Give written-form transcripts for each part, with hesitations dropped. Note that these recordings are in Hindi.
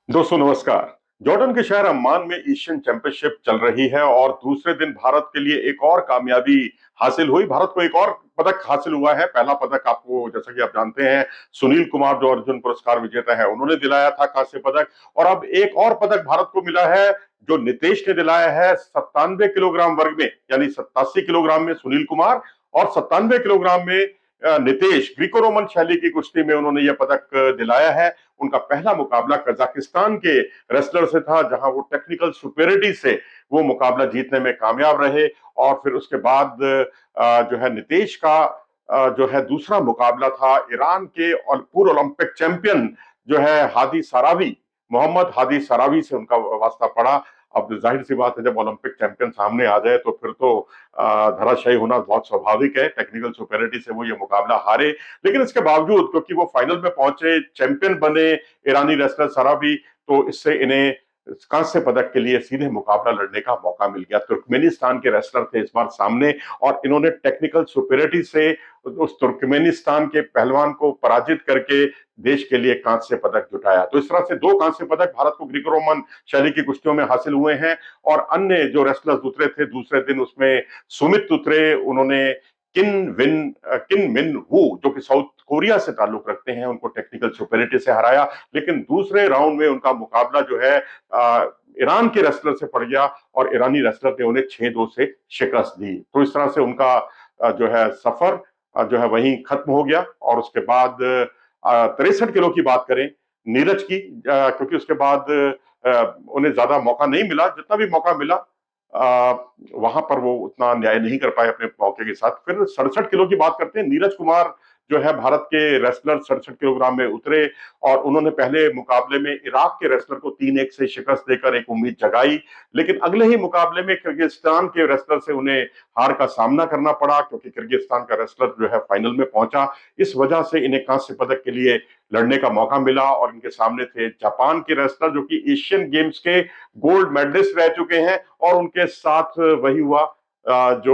दोस्तों नमस्कार। जॉर्डन के शहर अम्मान में एशियन चैंपियनशिप चल रही है और दूसरे दिन भारत के लिए एक और कामयाबी हासिल हुई। भारत को एक और पदक हासिल हुआ है। पहला पदक आपको, जैसा कि आप जानते हैं, सुनील कुमार जो अर्जुन पुरस्कार विजेता है, उन्होंने दिलाया था कांस्य पदक। और अब एक और पदक भारत को मिला है जो नितेश ने दिलाया है 97 किलोग्राम वर्ग में, यानी 87 किलोग्राम में सुनील कुमार और 97 किलोग्राम में नितेश। ग्रीको रोमन शैली की कुश्ती में उन्होंने यह पदक दिलाया है। उनका पहला मुकाबला कजाकिस्तान के रेसलर से था, जहां वो टेक्निकल सुपेरिटी से वो मुकाबला जीतने में कामयाब रहे। और फिर उसके बाद जो है नितेश का जो है दूसरा मुकाबला था ईरान के और पूर्व ओलंपिक चैंपियन जो है हादी सरावी, मोहम्मद हादी सरावी से उनका वास्ता पड़ा। अब जाहिर सी बात है, जब ओलंपिक चैंपियन सामने आ जाए तो फिर तो धराशायी होना बहुत स्वाभाविक है। टेक्निकल सुपेरिटी से वो ये मुकाबला हारे, लेकिन इसके बावजूद क्योंकि वो फाइनल में पहुंचे, चैंपियन बने ईरानी रेसलर सराबी, तो इससे इन्हें कांस्य पदक के लिए सीधे मुकाबला लड़ने का मौका मिल गया। तुर्कमेनिस्तान के रेसलर थे इस बार सामने और इन्होंने टेक्निकल सुपेरिटी से उस तुर्कमेनिस्तान के पहलवान को पराजित करके देश के लिए कांस्य पदक जुटाया। तो इस तरह से दो कांस्य पदक भारत को ग्रीको रोमन शैली की कुश्तियों में हासिल हुए हैं। और अन्य जो रेसलर्स उतरे थे दूसरे दिन, उसमें सुमित उतरे, उन्होंने किन मिन वू, जो कि साउथ कोरिया से ताल्लुक रखते हैं, उनको टेक्निकल सुपेरिटी से हराया। लेकिन दूसरे राउंड में उनका मुकाबला जो है ईरान के रेसलर से पड़ गया और ईरानी रेसलर ने उन्हें 6-2 से शिकस्त दी। तो इस तरह से उनका जो है सफर जो है वहीं खत्म हो गया। और उसके बाद 63 किलो की बात करें नीरज की, क्योंकि उसके बाद उन्हें ज्यादा मौका नहीं मिला, जितना भी मौका मिला वहां पर वो उतना न्याय नहीं कर पाए अपने मौके के साथ। फिर 67 किलो की बात करते हैं। नीरज कुमार जो है भारत के रेसलर 67 किलोग्राम में उतरे और उन्होंने पहले मुकाबले में इराक के रेसलर को 3-1 से शिकस्त देकर एक उम्मीद जगाई। लेकिन अगले ही मुकाबले में किर्गिस्तान के रेसलर से उन्हें हार का सामना करना पड़ा, क्योंकि किर्गिस्तान का रेसलर जो है फाइनल में पहुंचा। इस वजह से इन्हें कांस्य पदक के लिए लड़ने का मौका मिला और इनके सामने थे जापान के रेसलर, जो कि एशियन गेम्स के गोल्ड मेडलिस्ट रह चुके हैं। और उनके साथ वही हुआ जो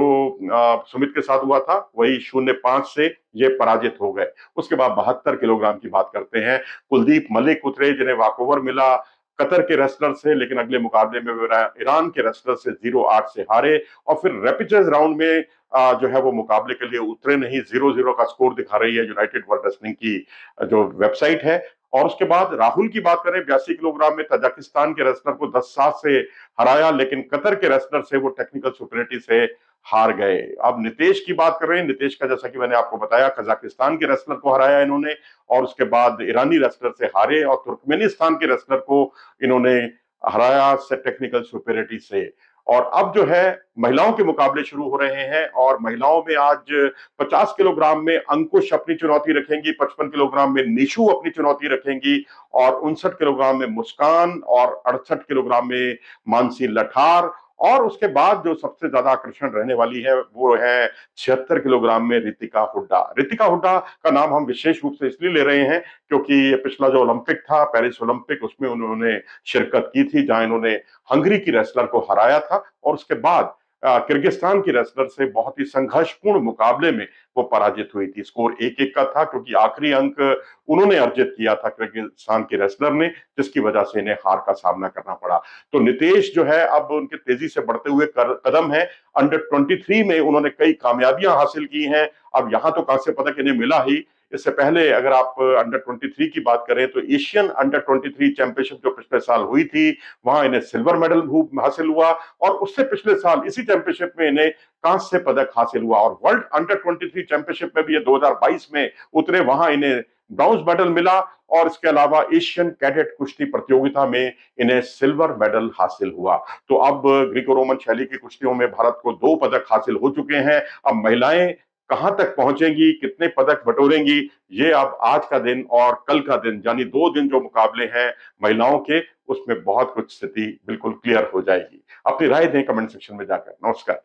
सुमित के साथ हुआ था, वही 0-5 से ये पराजित हो गए। उसके बाद 72 किलोग्राम की बात करते हैं। कुलदीप मलिक उतरे, जिन्हें वॉकओवर मिला कतर के रेसलर से, लेकिन अगले मुकाबले में ईरान के रेसलर से 0-8 से हारे। और फिर रैपिड राउंड में जो है वो मुकाबले के लिए उतरे नहीं। 0-0 का स्कोर दिखा रही है यूनाइटेड वर्ल्ड रेसलिंग की जो वेबसाइट है। और उसके बाद राहुल की बात करें, 82 किलोग्राम में तजाकिस्तान के रेसलर को 10-7 से हराया, लेकिन कतर के रेसलर से वो टेक्निकल सुपरिटी से हार गए। अब नितेश की बात कर रहे हैं। नितेश का, जैसा कि मैंने आपको बताया, कजाकिस्तान के रेसलर को हराया इन्होंने और उसके बाद ईरानी रेसलर से हारे और तुर्कमेनिस्तान के रेसलर को इन्होंने हराया से टेक्निकल सुपेरिटी से। और अब जो है महिलाओं के मुकाबले शुरू हो रहे हैं और महिलाओं में आज 50 किलोग्राम में अंकुश अपनी चुनौती रखेंगी, 55 किलोग्राम में निशु अपनी चुनौती रखेंगी और 59 किलोग्राम में मुस्कान और 68 किलोग्राम में मानसी लठार। और उसके बाद जो सबसे ज्यादा आकर्षण रहने वाली है वो है 76 किलोग्राम में रितिका हुड्डा। रितिका हुड्डा का नाम हम विशेष रूप से इसलिए ले रहे हैं क्योंकि ये पिछला जो ओलंपिक था, पेरिस ओलंपिक, उसमें उन्होंने शिरकत की थी, जहां इन्होंने हंगरी की रेसलर को हराया था। और उसके बाद किर्गिस्तान की रेसलर से बहुत ही संघर्षपूर्ण मुकाबले में वो पराजित हुई थी। स्कोर 1-1 का था, क्योंकि आखिरी अंक उन्होंने अर्जित किया था किर्गिस्तान के रेसलर ने, जिसकी वजह से इन्हें हार का सामना करना पड़ा। तो नितेश जो है अब उनके तेजी से बढ़ते हुए कदम है। अंडर 23 में उन्होंने कई कामयाबियां हासिल की हैं। अब यहां तो कांस्य पदक इन्हें मिला ही। इससे पहले अगर आप अंडर 23 की बात करें तो एशियन अंडर 23 चैंपियनशिप जो पिछले साल हुई थी, वहां इन्हें सिल्वर मेडल हासिल हुआ। और उससे पिछले साल इसी चैंपियनशिप में इन्हें कांस्य पदक हासिल हुआ। और वर्ल्ड अंडर 23 चैंपियनशिप में भी ये 2022 में उतरे, वहां इन्हें ब्रॉन्ज मेडल मिला। और इसके अलावा एशियन कैडेट कुश्ती प्रतियोगिता में इन्हें सिल्वर मेडल हासिल हुआ। तो अब ग्रीको रोमन शैली की कुश्तियों में भारत को 2 पदक हासिल हो चुके हैं। अब महिलाएं कहां तक पहुंचेंगी, कितने पदक बटोरेंगी, ये अब आज का दिन और कल का दिन, यानी 2 दिन जो मुकाबले हैं महिलाओं के, उसमें बहुत कुछ स्थिति बिल्कुल क्लियर हो जाएगी। अपनी राय दें कमेंट सेक्शन में जाकर। नमस्कार।